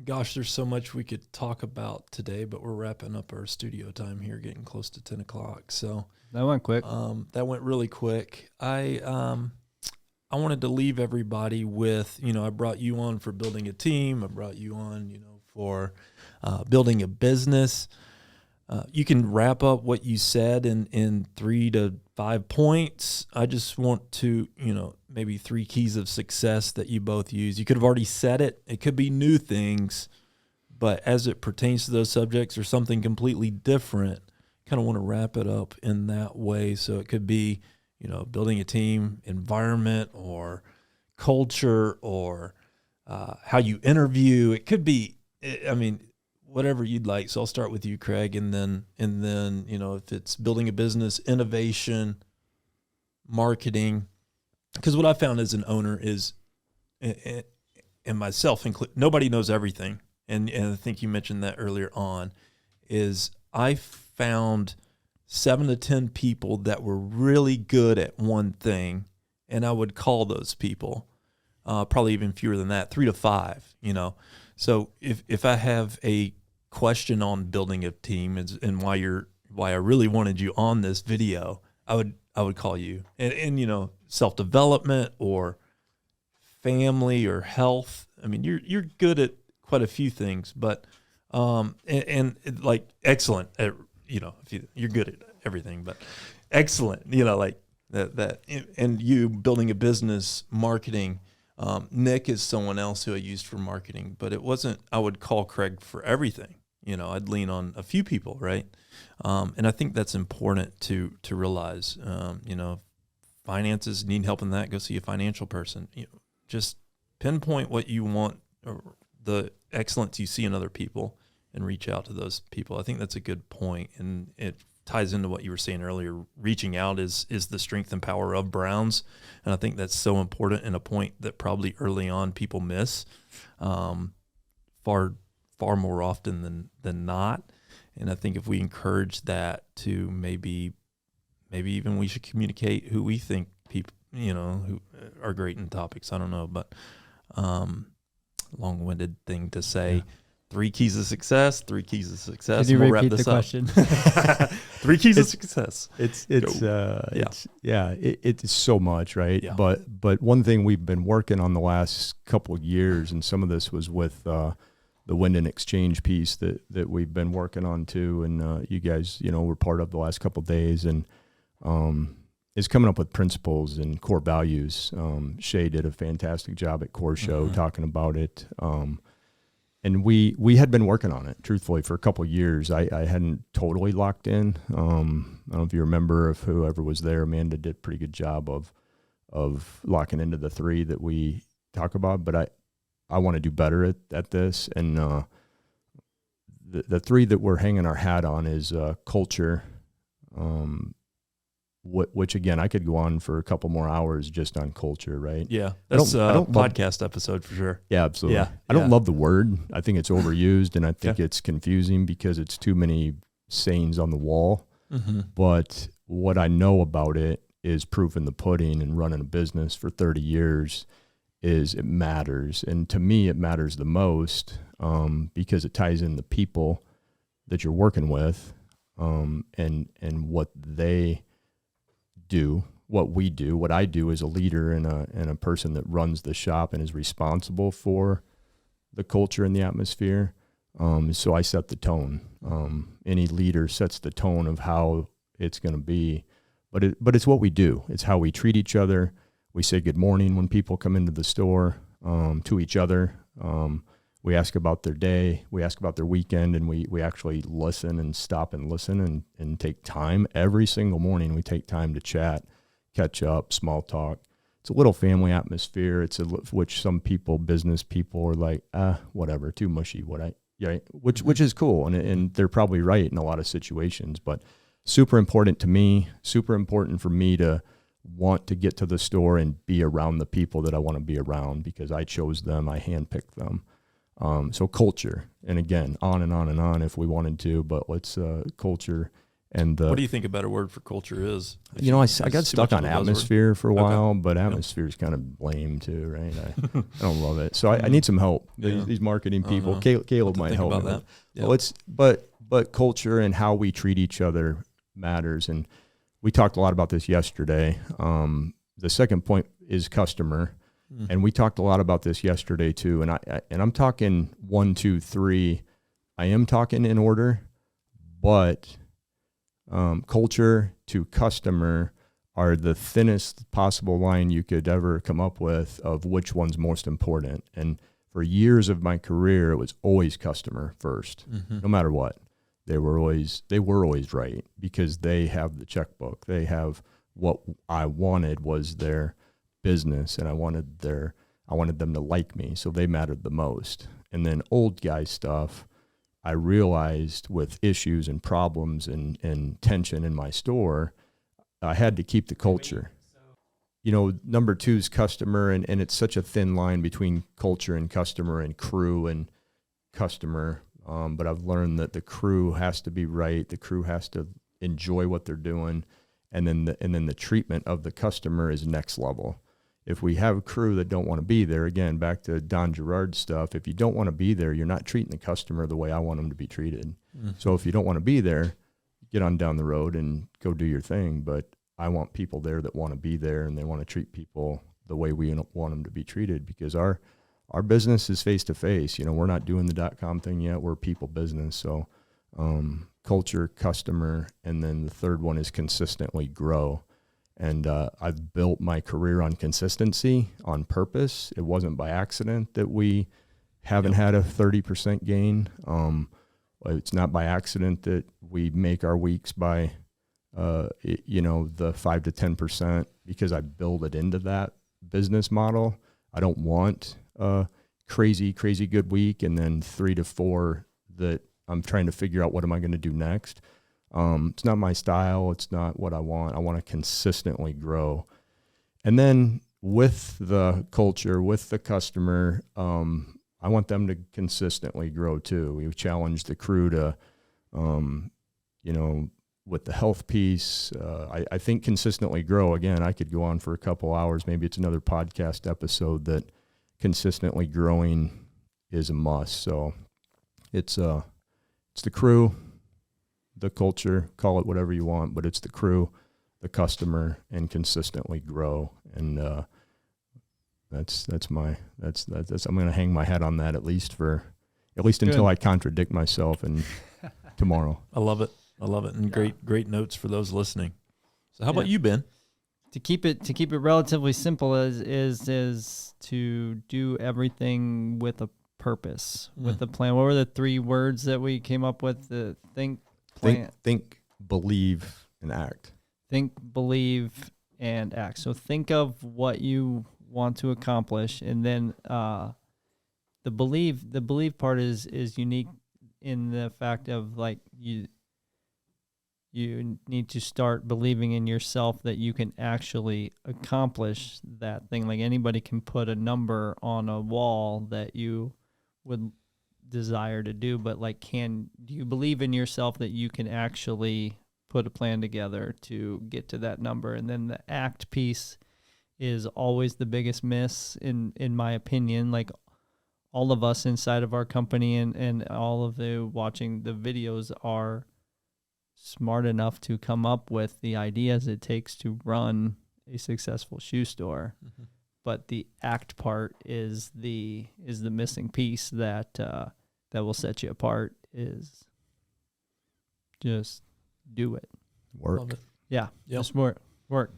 Gosh, there's so much we could talk about today, but we're wrapping up our studio time here, getting close to 10 o'clock. So That went quick. that went really quick. I wanted to leave everybody with, I brought you on for building a team. I brought you on, for building a business. You can wrap up what you said in 3 to 5 points. I just want to, maybe 3 keys of success that you both use. You could have already said it. It could be new things, but as it pertains to those subjects or something completely different, kind of want to wrap it up in that way. So it could be, building a team, environment, or culture, or how you interview. It could be, whatever you'd like. So I'll start with you, Craig, and then, if it's building a business, innovation, marketing, because what I found as an owner is, and myself included, nobody knows everything. And I think you mentioned that earlier on, is I found 7 to 10 people that were really good at one thing, and I would call those people, probably even fewer than that, 3 to 5, So if I have a question on building a team and why I really wanted you on this video, I would call you. And self-development or family or health. You're good at quite a few things, but and like excellent at, you're good at everything, but excellent, like that, and you building a business, marketing. Nick is someone else who I used for marketing, but it wasn't, I would call Craig for everything. I'd lean on a few people, right? And I think that's important to realize. Finances, need help in that, go see a financial person. Just pinpoint what you want, or the excellence you see in other people, and reach out to those people. I think that's a good point, and it ties into what you were saying earlier. Reaching out is the strength and power of Browns, and I think that's so important, and a point that probably early on people miss far more often than not. And I think if we encourage that, to maybe even we should communicate who we think people who are great in topics. I don't know, but long-winded thing to say. Yeah. 3 keys of success. Could you repeat the question? 3 keys of success. It's so much, right? Yeah. But one thing we've been working on the last couple of years, and some of this was with the Wind and Exchange piece that we've been working on too, and you guys, were part of the last couple of days, and is coming up with principles and core values. Shay did a fantastic job at Core Show talking about it. And we had been working on it, truthfully, for a couple of years. I hadn't totally locked in. I don't know if you remember, if whoever was there, Amanda did a pretty good job of locking into the 3 that we talk about. But I want to do better at this. And the 3 that we're hanging our hat on is culture, which again, I could go on for a couple more hours just on culture, right? Yeah, that's a podcast episode for sure. Yeah, absolutely. Yeah, I don't love the word. I think it's overused, and I think it's confusing because it's too many sayings on the wall. Mm-hmm. But what I know about it is proof in the pudding, and running a business for 30 years is it matters. And to me, it matters the most because it ties in the people that you're working with and what they do, what we do, what I do as a leader and a person that runs the shop and is responsible for the culture and the atmosphere. So I set the tone. Any leader sets the tone of how it's going to be, but it's what we do. It's how we treat each other. We say good morning when people come into the store to each other. We ask about their day. We ask about their weekend, and we actually listen and stop and listen and take time. Every single morning we take time to chat, catch up, small talk. It's a little family atmosphere. Which some people, business people, are like, whatever, too mushy. Which is cool, and they're probably right in a lot of situations. But super important to me. Super important for me to want to get to the store and be around the people that I want to be around because I chose them. I handpicked them. So culture, and again, on and on and on if we wanted to, but let's culture And what do you think a better word for culture is? I got stuck on atmosphere for a while, but atmosphere is kind of lame too, right? I don't love it. So I need some help. These marketing people, Caleb might help me with. Yep. But culture and how we treat each other matters. And we talked a lot about this yesterday. The second point is customer. And we talked a lot about this yesterday too. And I'm talking 1, 2, 3. I am talking in order, but culture to customer are the thinnest possible line you could ever come up with of which one's most important. And for years of my career, it was always customer first, no matter what. They were always right because they have the checkbook. They have what I wanted was their business, and I wanted them to like me, so they mattered the most. And then old guy stuff, I realized with issues and problems and tension in my store, I had to keep the culture. Number 2 is customer, and it's such a thin line between culture and customer and crew and customer. But I've learned that the crew has to be right. The crew has to enjoy what they're doing, and then the treatment of the customer is next level. If we have a crew that don't want to be there, again, back to Don Jarrard stuff, if you don't want to be there, you're not treating the customer the way I want them to be treated. So if you don't want to be there, get on down the road and go do your thing. But I want people there that want to be there, and they want to treat people the way we want them to be treated, because our business is face-to-face. We're not doing the .com thing yet. We're a people business. So culture, customer, and then the third one is consistently grow. And I've built my career on consistency, on purpose. It wasn't by accident that we haven't had a 30% gain. It's not by accident that we make our weeks by, the 5 to 10%, because I build it into that business model. I don't want a crazy good week and then 3 to 4 that I'm trying to figure out what am I going to do next. It's not my style. It's not what I want. I want to consistently grow. And then with the culture, with the customer, I want them to consistently grow too. We challenge the crew to, with the health piece, I think consistently grow. Again, I could go on for a couple hours. Maybe it's another podcast episode that consistently growing is a must. So it's the crew, the culture, call it whatever you want, but it's the crew, the customer, and consistently grow. And that's I'm going to hang my hat on that at least until I contradict myself and tomorrow. I love it. And great notes for those listening. So how about you, Ben? To keep it relatively simple is to do everything with a purpose, with a plan. What were the 3 words that we came up with? Think, believe, and act. Think, believe, and act. So think of what you want to accomplish, and then the believe part is unique in the fact of like you need to start believing in yourself that you can actually accomplish that thing. Like anybody can put a number on a wall that you would desire to do, but like, do you believe in yourself that you can actually put a plan together to get to that number? And then the act piece is always the biggest miss in my opinion. Like all of us inside of our company and all of the watching the videos are smart enough to come up with the ideas it takes to run a successful shoe store. But the act part is the missing piece that will set you apart. Is just do it. Work. It. Yeah. Yep. Just work.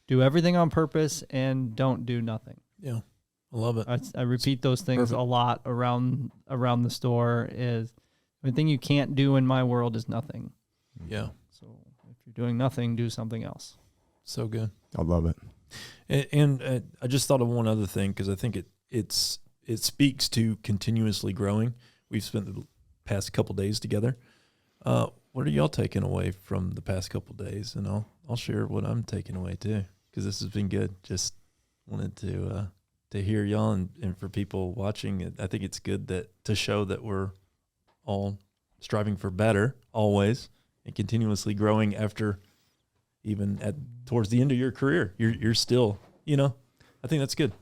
Do everything on purpose and don't do nothing. Yeah. I love it. I repeat those things a lot around the store. Is the thing you can't do in my world is nothing. Yeah. So if you're doing nothing, do something else. So good. I love it. And I just thought of one other thing, because I think it speaks to continuously growing. We've spent the past couple days together. What are y'all taking away from the past couple days? And I'll share what I'm taking away too, because this has been good. Just wanted to hear y'all and for people watching. I think it's good to show that we're all striving for better always, and continuously growing after even towards the end of your career. You're still, I think that's good.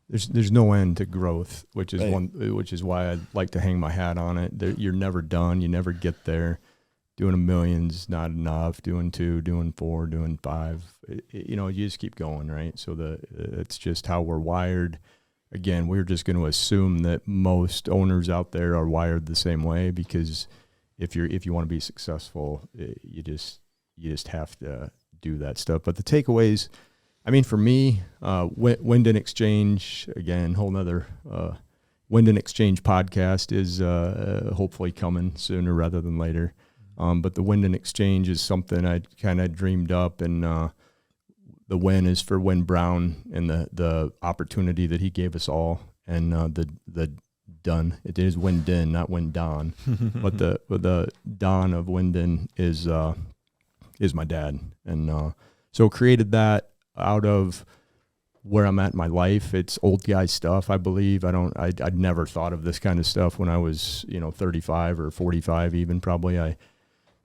There's no end to growth, which is Right. which is why I like to hang my hat on it. You're never done. You never get there. Doing a million's not enough. Doing 2, doing 4, doing 5. You just keep going, right? So it's just how we're wired. Again, we're just going to assume that most owners out there are wired the same way, because if you want to be successful, you just have to do that stuff. But the takeaways, I mean, for me, Wind and Exchange, again, whole nother Wind and Exchange podcast is hopefully coming sooner rather than later. But the Wind and Exchange is something I kind of dreamed up, and the win is for Win Brown and the opportunity that he gave us all, and the done. It is Winden, not Windon, but the Don of Winden is my dad, and so created that out of where I'm at in my life. It's old guy stuff, I believe. I'd never thought of this kind of stuff when I was 35 or 45 even, probably. I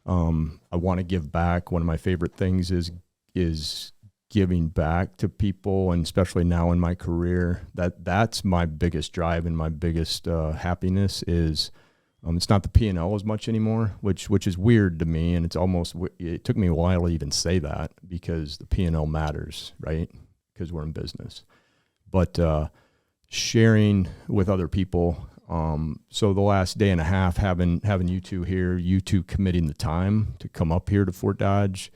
want to give back. One of my favorite things is giving back to people, and especially now in my career, that's my biggest drive and my biggest happiness is, it's not the P&L as much anymore, which is weird to me. And it took me a while to even say that, because the P&L matters, right? Because we're in business, but sharing with other people. So the last day and a half, having you two here, you two committing the time to come up here to Fort Dodge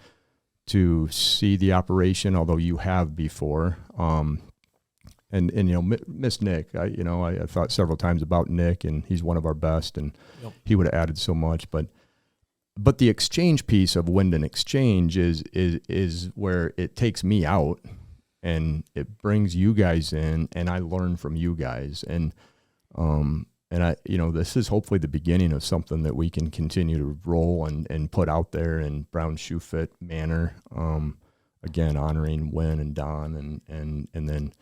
to see the operation, although you have before. And miss Nick. I thought several times about Nick, and he's one of our best, and Yep. he would have added so much. But the exchange piece of Wind and Exchange is where it takes me out, and it brings you guys in, and I learn from you guys. And this is hopefully the beginning of something that we can continue to roll and put out there in Brown Shoe Fit manner. Again, honoring Win and Don, and then,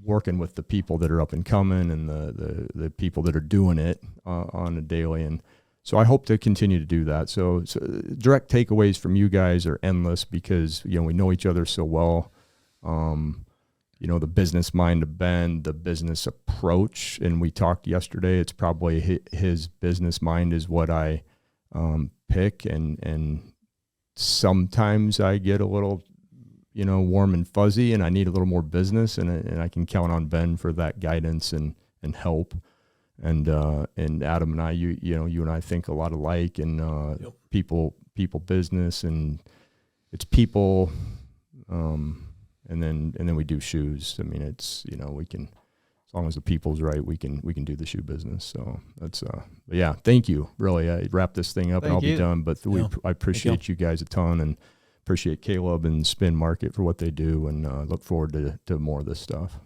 working with the people that are up and coming, and the people that are doing it on a daily. And so I hope to continue to do that. So direct takeaways from you guys are endless, because, we know each other so well. The business mind of Ben, the business approach, and we talked yesterday, it's probably his business mind is what I pick, and sometimes I get a little, warm and fuzzy, and I need a little more business, and I can count on Ben for that guidance and help. And Adam and I, you and I think a lot alike, and Yep. people business, and it's people. And then we do shoes. I mean, it's, we can, as long as the people's right, we can do the shoe business. So that's, but yeah, thank you. Really, I wrap this thing up and I'll be done. But I appreciate you guys a ton, and appreciate Caleb and Spin Market for what they do, and look forward to more of this stuff.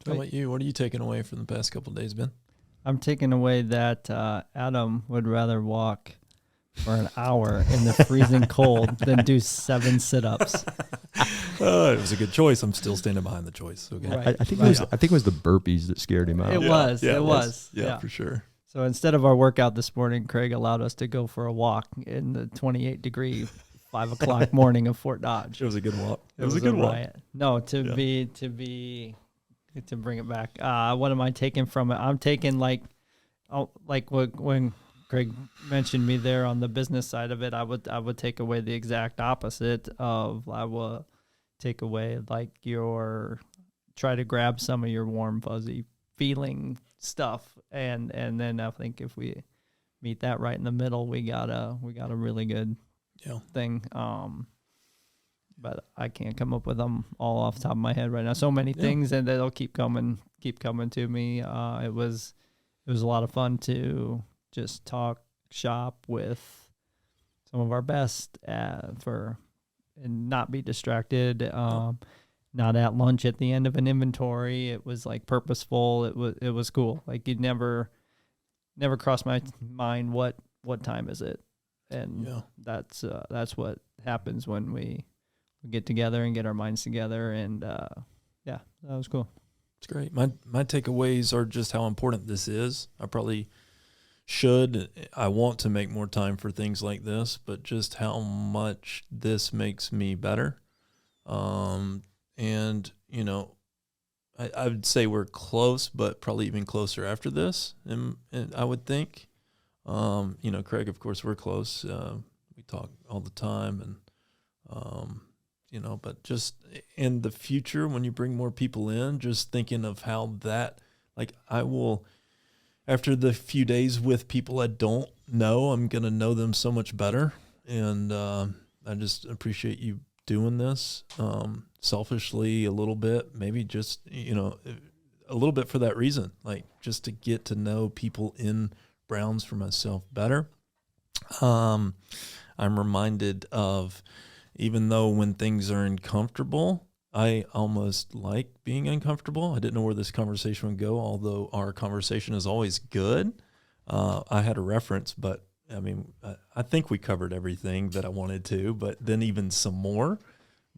How about you? What are you taking away from the past couple of days, Ben? I'm taking away that Adam would rather walk for an hour in the freezing cold than do 7 sit-ups. It was a good choice. I'm still standing behind the choice. Okay. Right. I think it was the burpees that scared him out. It was. Yeah, for sure. So instead of our workout this morning, Craig allowed us to go for a walk in the 28-degree 5 o'clock morning of Fort Dodge. It was a good walk. It was a good walk. No, to bring it back. What am I taking from it? I'm taking like when Craig mentioned me there on the business side of it, I would take away the exact opposite of, I will take away like try to grab some of your warm, fuzzy feeling stuff. And then I think if we meet that right in the middle, we got a really good thing. But I can't come up with them all off the top of my head right now. So many things, and they'll keep coming to me. It was a lot of fun to just talk shop with some of our best and not be distracted. Not at lunch at the end of an inventory. It was like purposeful. It was cool. Like you'd never crossed my mind what time is it, and that's what happens when we get together and get our minds together. And that was cool. It's great. My takeaways are just how important this is. I probably I want to make more time for things like this, but just how much this makes me better. And, you know, I would say we're close, but probably even closer after this. And I would think, you know, Craig, of course, we're close. We talk all the time, and, you know, but just in the future, when you bring more people in, just thinking of how that, like, I will, after the few days with people I don't know, I'm going to know them so much better. And I just appreciate you doing this, selfishly a little bit, maybe just, you know, a little bit for that reason, like just to get to know people in Browns for myself better. I'm reminded of, even though when things are uncomfortable, I almost like being uncomfortable. I didn't know where this conversation would go, although our conversation is always good. I had a reference, but I mean, I think we covered everything that I wanted to, but then even some more.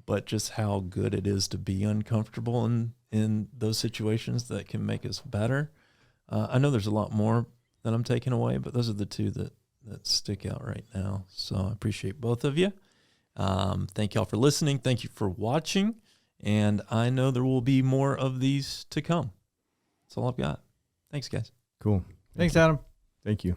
But just how good it is to be uncomfortable in those situations that can make us better. I know there's a lot more that I'm taking away, but those are the two that stick out right now. So I appreciate both of you. Thank y'all for listening. Thank you for watching. And I know there will be more of these to come. That's all I've got. Thanks, guys. Cool. Thanks, Adam. Thank you.